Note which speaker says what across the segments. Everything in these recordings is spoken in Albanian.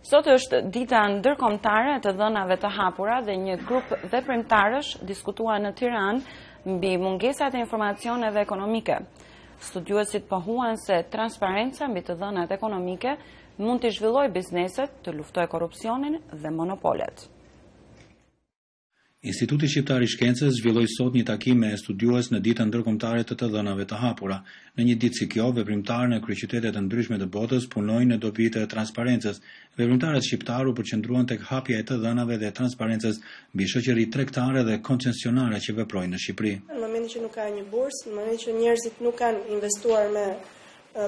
Speaker 1: Sot është dita ndërkombëtare të dhënave të hapura dhe një grup veprimtarësh diskutua në Tiranë mbi mungesat e informacioneve ekonomike. Studiuesit pohuan se transparenca mbi të dhënat ekonomike mund të zhvillojë bizneset, të luftojë korrupsionin dhe monopolet.
Speaker 2: Instituti Shqiptar i Shkencës zhvilloi sot një takim me studiues në ditën ndërkombëtare të të dhënave të hapura. Në një ditë si kjo, veprimtarë në kryeqytete të ndryshme të botës punojnë në dobi të transparencës. Veprimtarët shqiptar u përqendruan tek hapja e të dhënave dhe transparencës mbi shoqëri tregtare dhe koncesionare që veprojnë në Shqipëri.
Speaker 3: Në momentin që nuk ka një bursë, në momentin që njerëzit nuk kanë investuar me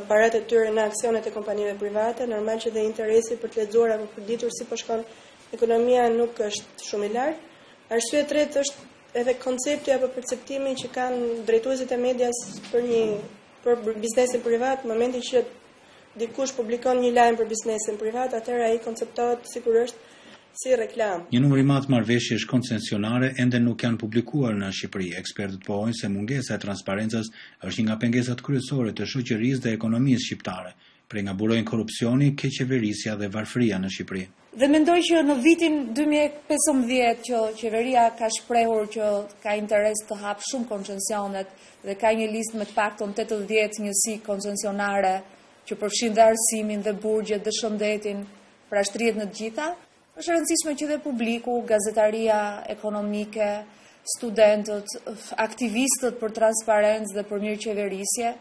Speaker 3: paratë e tyre në aksionet e kompanive private, normal që dhe interesi për të lexuar apo për ditur si po shkon ekonomia nuk është shumë i lartë. Arsye e tretë është edhe koncepti apo perceptimi që kanë drejtuesit e medias për biznesin privat. Në momentin që dikush publikon një lajm për biznesin privat, atëherë ai konceptohet sigurisht si reklam.
Speaker 2: Një numër i madh marrëveshjesh koncesionare ende nuk janë publikuar në Shqipëri. Ekspertët pohojnë se mungesa e transparencës është një nga pengesat kryesore të shoqërisë dhe ekonomisë shqiptare. Prej nga burojnë korrupsioni, keqeverisja dhe varfëria në Shqipëri.
Speaker 4: Dhe mendoj që në vitin 2015 që qeveria ka shprehur që ka interes të hap shumë koncesionet dhe ka një listë me të paktën 80 njësi koncesionare që përfshin dhe arsimin dhe burgjet dhe shëndetin, pra shtrihet në të gjitha, është e rëndësishme që dhe publiku, gazetaria ekonomike, studentët, aktivistët për transparencë dhe për mirëqeverisje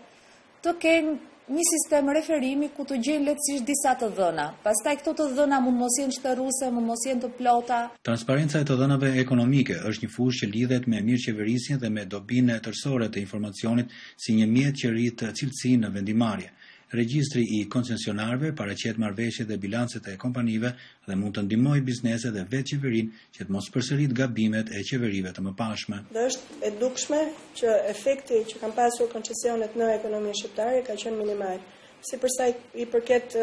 Speaker 4: të kenë një sistem referimi ku të gjejnë lehtësisht disa të dhëna. Pastaj këto të dhëna mund mos jenë shterruese, mund mos jenë të plota.
Speaker 2: Transparenca e të dhënave ekonomike është një fushë që lidhet me mirëqeverisjen dhe me dobinë tërësore të informacionit si një mjet që rrit cilësi në vendimarrje. Regjistri i koncesionarëve paraqet marrëveshjet dhe bilancet e kompanive dhe mund të ndihmojë bizneset dhe vetë qeverinë që të mos përsërit gabimet e qeverive të mëparshme.
Speaker 3: Dhe është e dukshme që efekti që kanë pasur koncesionet në ekonominë shqiptare ka qenë minimal. Si përsa i përket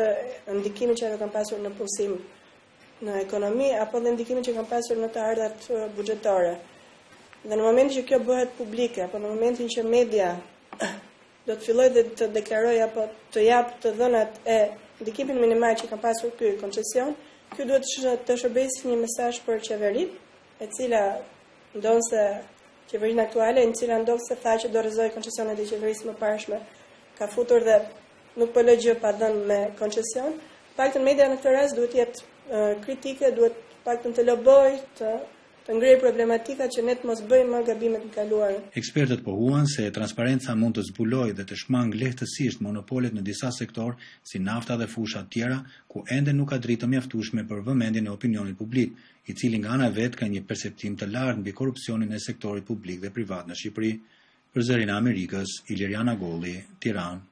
Speaker 3: ndikimit që kanë pasur në punësim në ekonomi apo dhe ndikimin që kanë pasur në të ardhat buxhetore. Dhe në momentin që kjo bëhet publike, apo në momentin që media do të filloj dhe të deklaroj apo të jap të dhënat e ndikimin minimal që kanë pasur ky koncesion, ky duhet të shërbejë një mesazh për qeverinë, e cila ndonse qeverinë aktuale, e cila ndonse tha që do rrezoj koncesionet e qeverisë mëparshme, ka futur dhe nuk po lë gjë pa dhënë me koncesion. Paktën media në këtë rast duhet të jetë kritike, duhet paktën të lobojë të ngrej problematika që ne të mos bëjmë më gabimet në kaluar.
Speaker 2: Ekspertët pohuan se transparenca mund të zbulojë dhe të shmang lehtësisht monopolet në disa sektor si nafta dhe fusha të tjera ku ende nuk ka dritë mjaftueshme për vëmendjen e opinionit publik, i cili nga ana vet ka një perceptim të lartë mbi korrupsionin e sektorit publik dhe privat në Shqipëri. Për Zërin e Amerikës, Iliriana Golli, Tiranë.